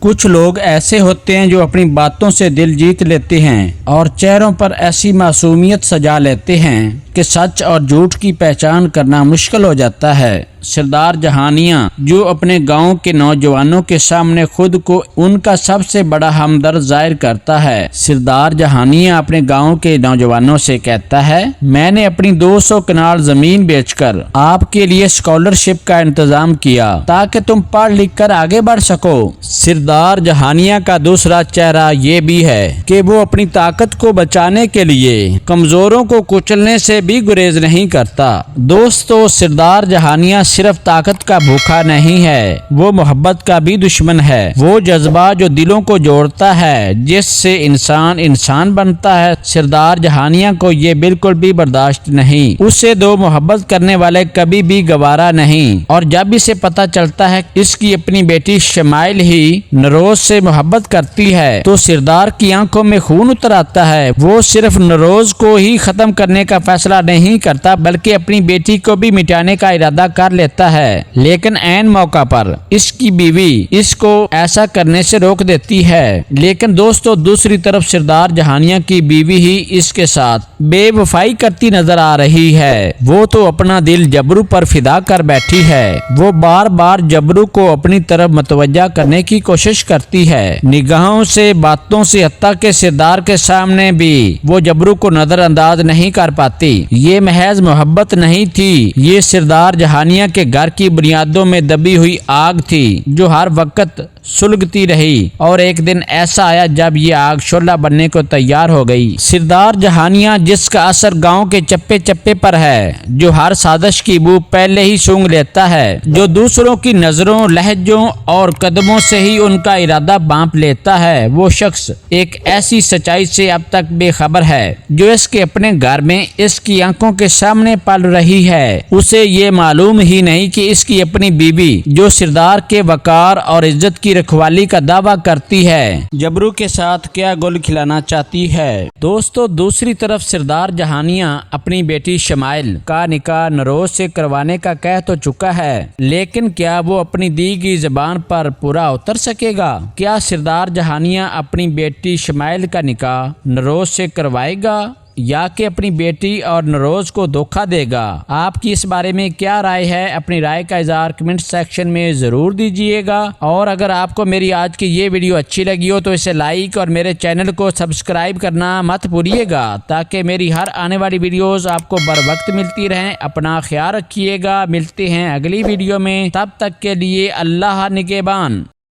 کچھ لوگ ایسے ہوتے ہیں جو اپنی باتوں سے دل جیت لیتے ہیں اور چہروں پر ایسی معصومیت سجا لیتے ہیں کہ سچ اور جھوٹ کی پہچان کرنا مشکل ہو جاتا ہے۔ سردار جہانیاں جو اپنے گاؤں کے نوجوانوں کے سامنے خود کو ان کا سب سے بڑا ہمدرد ظاہر کرتا ہے۔ سردار جہانیاں اپنے گاؤں کے نوجوانوں سے کہتا ہے، میں نے اپنی 200 کنال زمین بیچ کر آپ کے لیے اسکالرشپ کا انتظام کیا تاکہ تم پڑھ لکھ کر آگے بڑھ سکو۔ سردار جہانیاں کا دوسرا چہرہ یہ بھی ہے کہ وہ اپنی طاقت کو بچانے کے لیے کمزوروں کو کچلنے سے بھی گریز نہیں کرتا۔ دوستو، سردار جہانیاں صرف طاقت کا بھوکا نہیں ہے، وہ محبت کا بھی دشمن ہے۔ وہ جذبہ جو دلوں کو جوڑتا ہے، جس سے انسان بنتا ہے، سردار جہانیاں کو یہ بالکل بھی برداشت نہیں۔ اسے دو محبت کرنے والے کبھی بھی گوارا نہیں، اور جب اسے پتا چلتا ہے اس کی اپنی بیٹی شمائل ہی نروز سے محبت کرتی ہے تو سردار کی آنکھوں میں خون اتر آتا ہے۔ وہ صرف نروز کو ہی ختم کرنے کا فیصلہ نہیں کرتا بلکہ اپنی بیٹی کو بھی مٹانے کا ارادہ کر لیتا ہے، لیکن عین موقع پر اس کی بیوی اس کو ایسا کرنے سے روک دیتی ہے۔ لیکن دوستو، دوسری طرف سردار جہانیاں کی بیوی ہی اس کے ساتھ بے وفائی کرتی نظر آ رہی ہے۔ وہ تو اپنا دل جبرو پر فدا کر بیٹھی ہے۔ وہ بار بار جبرو کو اپنی طرف متوجہ کرنے کی کوشش کرتی ہے، نگاہوں سے، باتوں سے، حتیٰ کہ سردار کے سامنے بھی وہ جبرو کو نظر انداز نہیں کر پاتی۔ یہ محض محبت نہیں تھی، یہ سردار جہانیاں کے گھر کی بنیادوں میں دبی ہوئی آگ تھی جو ہر وقت سلگتی رہی، اور ایک دن ایسا آیا جب یہ آگ شعلہ بننے کو تیار ہو گئی۔ سردار جہانیاں جس کا اثر گاؤں کے چپے چپے پر ہے، جو ہر سازش کی بو پہلے ہی سونگھ لیتا ہے، جو دوسروں کی نظروں، لہجوں اور قدموں سے ہی ان کا ارادہ بانپ لیتا ہے، وہ شخص ایک ایسی سچائی سے اب تک بے خبر ہے جو اس کے اپنے گھر میں اس کی آنکھوں کے سامنے پل رہی ہے۔ اسے یہ معلوم ہی نہیں کہ اس کی اپنی بیوی جو سردار کے وقار اور عزت کی رکھوالی کا دعویٰ کرتی ہے، جبرو کے ساتھ کیا گل کھلانا چاہتی ہے۔ دوستو، دوسری طرف سردار جہانیاں اپنی بیٹی شمائل کا نکاح نروز سے کروانے کا کہہ تو چکا ہے، لیکن کیا وہ اپنی دی گئی زبان پر پورا اتر سکے گا؟ کیا سردار جہانیاں اپنی بیٹی شمائل کا نکاح نروز سے کروائے گا یا کہ اپنی بیٹی اور نروز کو دھوکہ دے گا؟ آپ کی اس بارے میں کیا رائے ہے؟ اپنی رائے کا اظہار کمنٹ سیکشن میں ضرور دیجیے گا، اور اگر آپ کو میری آج کی یہ ویڈیو اچھی لگی ہو تو اسے لائک اور میرے چینل کو سبسکرائب کرنا مت بھولیے گا تاکہ میری ہر آنے والی ویڈیوز آپ کو بر وقت ملتی رہیں۔ اپنا خیال رکھیے گا، ملتے ہیں اگلی ویڈیو میں، تب تک کے لیے اللہ نگہبان۔